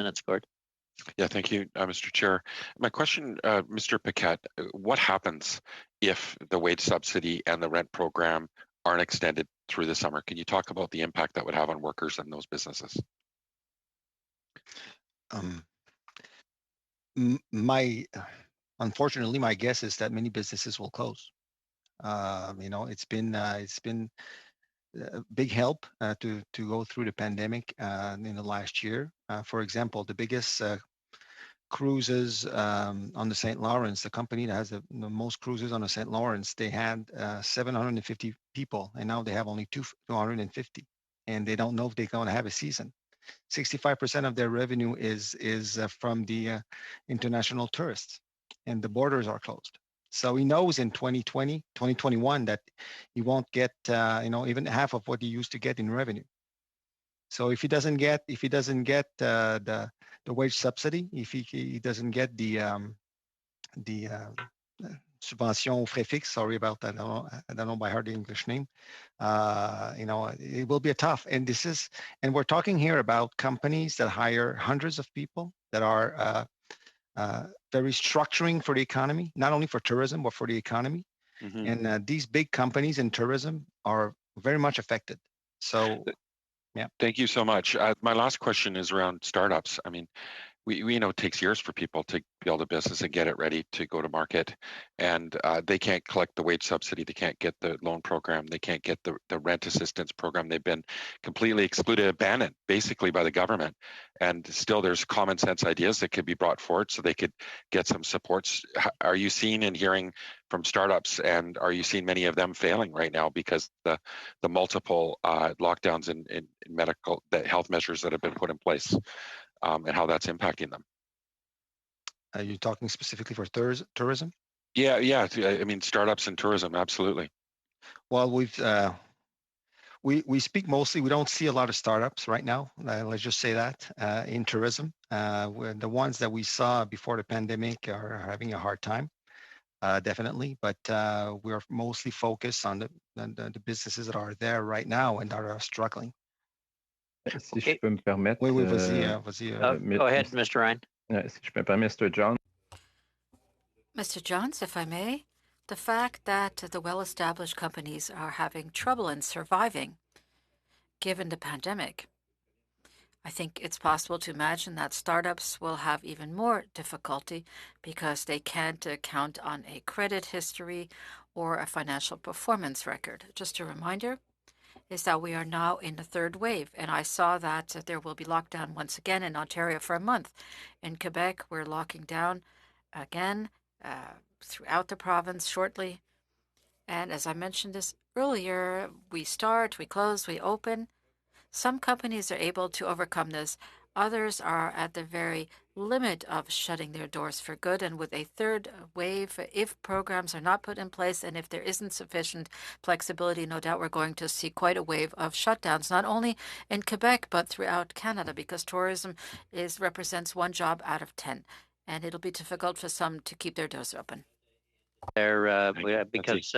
minutes, Gord. Yeah, thank you, Mr. Chair. My question, Mr. Paquette, what happens if the wage subsidy and the rent program aren't extended through the summer? Can you talk about the impact that would have on workers and those businesses? Unfortunately, my guess is that many businesses will close. It's been a big help to go through the pandemic in the last year. For example, the biggest cruises on the St. Lawrence, the company that has the most cruises on the St. Lawrence, they had 750 people, and now they have only 250, and they don't know if they're going to have a season. 65% of their revenue is from the international tourists, and the borders are closed. So he knows in 2020, 2021 that he won't get even half of what he used to get in revenue. So if he doesn't get the wage subsidy, if he doesn't get the subvention aux frais fixes, sorry about that, I don't know by heart the English name, it will be a tough. And we're talking here about companies that hire hundreds of people that are very structuring for the economy, not only for tourism, but for the economy. Mm-hmm. And these big companies in tourism are very much affected. So, yeah. Thank you so much. My last question is around startups. I mean, we know it takes years for people to build a business and get it ready to go to market, and they can't collect the wage subsidy, they can't get the loan program, they can't get the rent assistance program. They've been completely excluded, abandoned basically by the government, and still there's common sense ideas that could be brought forward so they could get some supports. Are you seeing and hearing from startups, and are you seeing many of them failing right now because the multiple lockdowns and medical health measures that have been put in place? And how that's impacting them? Are you talking specifically for tourism? Yeah. I mean, startups and tourism, absolutely. Well, we speak mostly. We don't see a lot of startups right now. Let's just say that in tourism, the ones that we saw before the pandemic are having a hard time, definitely. But we're mostly focused on the businesses that are there right now and that are struggling. Si je peux me permettre. Oui, vas-y. Go ahead, Mr. Ryan. Si je peux me permettre, Mr. John. Mr. Johns, if I may, the fact that the well-established companies are having trouble in surviving, given the pandemic, I think it's possible to imagine that startups will have even more difficulty because they can't count on a credit history or a financial performance record. Just a reminder is that we are now in the third wave, and I saw that there will be lockdown once again in Ontario for a month. In Quebec, we're locking down again throughout the province shortly. And as I mentioned this earlier, we start, we close, we open. Some companies are able to overcome this. Others are at the very limit of shutting their doors for good. And with a third wave, if programs are not put in place and if there isn't sufficient flexibility, no doubt we're going to see quite a wave of shutdowns, not only in Quebec, but throughout Canada, because tourism represents 1 job out of 10. And it'll be difficult for some to keep their doors open. Because